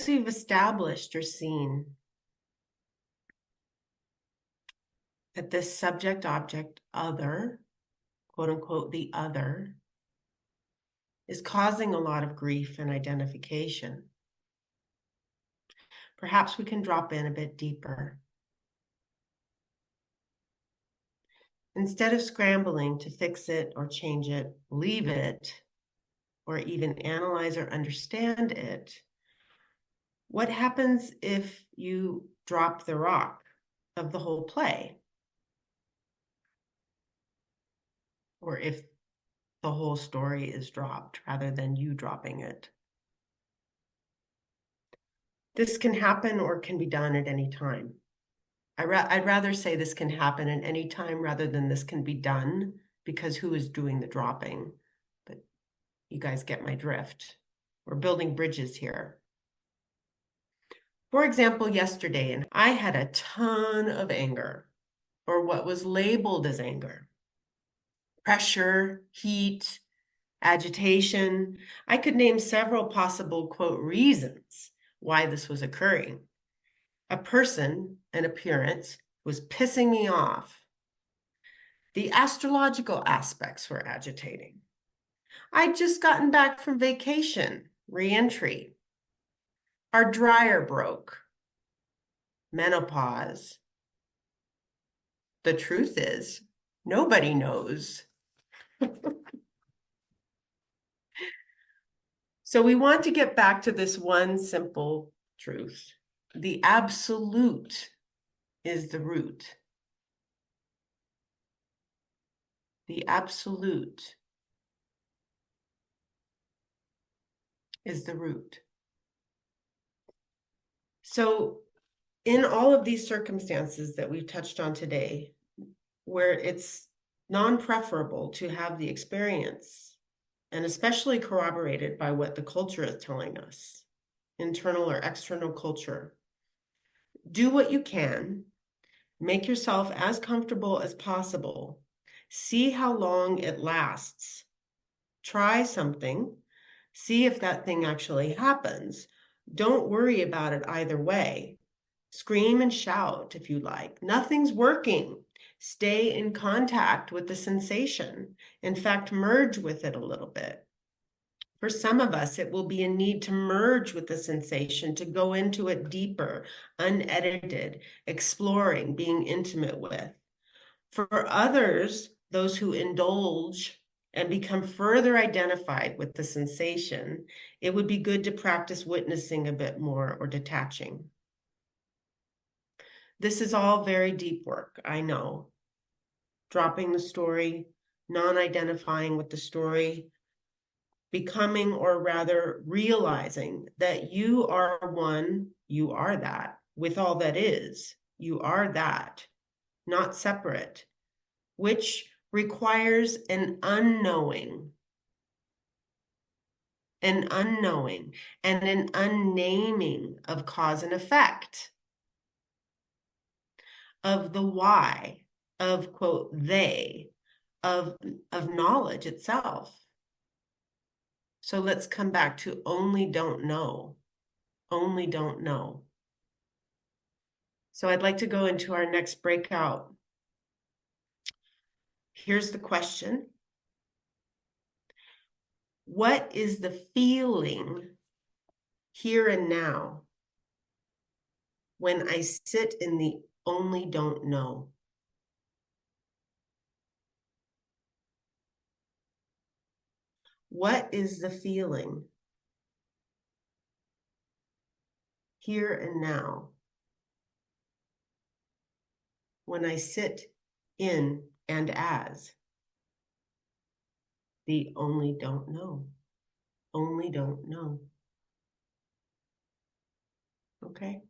once we've established or seen that this subject object other, quote unquote, the other, is causing a lot of grief and identification, perhaps we can drop in a bit deeper. Instead of scrambling to fix it or change it, leave it, or even analyze or understand it, what happens if you drop the rock of the whole play? Or if the whole story is dropped rather than you dropping it? This can happen or can be done at any time. I'd rather say this can happen at any time rather than this can be done, because who is doing the dropping? But you guys get my drift. We're building bridges here. For example, yesterday, and I had a ton of anger, or what was labeled as anger. Pressure, heat, agitation. I could name several possible, quote, reasons why this was occurring. A person, an appearance, was pissing me off. The astrological aspects were agitating. I'd just gotten back from vacation, re-entry. Our dryer broke. Menopause. The truth is, nobody knows. So we want to get back to this one simple truth. The absolute is the root. The absolute is the root. So in all of these circumstances that we've touched on today, where it's non-preferable to have the experience, and especially corroborated by what the culture is telling us, internal or external culture, do what you can, make yourself as comfortable as possible, see how long it lasts, try something, see if that thing actually happens. Don't worry about it either way. Scream and shout if you like. Nothing's working. Stay in contact with the sensation. In fact, merge with it a little bit. For some of us, it will be a need to merge with the sensation, to go into it deeper, unedited, exploring, being intimate with. For others, those who indulge and become further identified with the sensation, it would be good to practice witnessing a bit more or detaching. This is all very deep work, I know. Dropping the story, non-identifying with the story, becoming, or rather realizing that you are one, you are that, with all that is, you are that, not separate, which requires an unknowing and an unnaming of cause and effect, of the why, of, quote, they, of knowledge itself. So let's come back to only don't know, only don't know. So I'd like to go into our next breakout. Here's the question. What is the feeling here and now when I sit in the only don't know? What is the feeling here and now when I sit in and as the only don't know? Only don't know. Okay.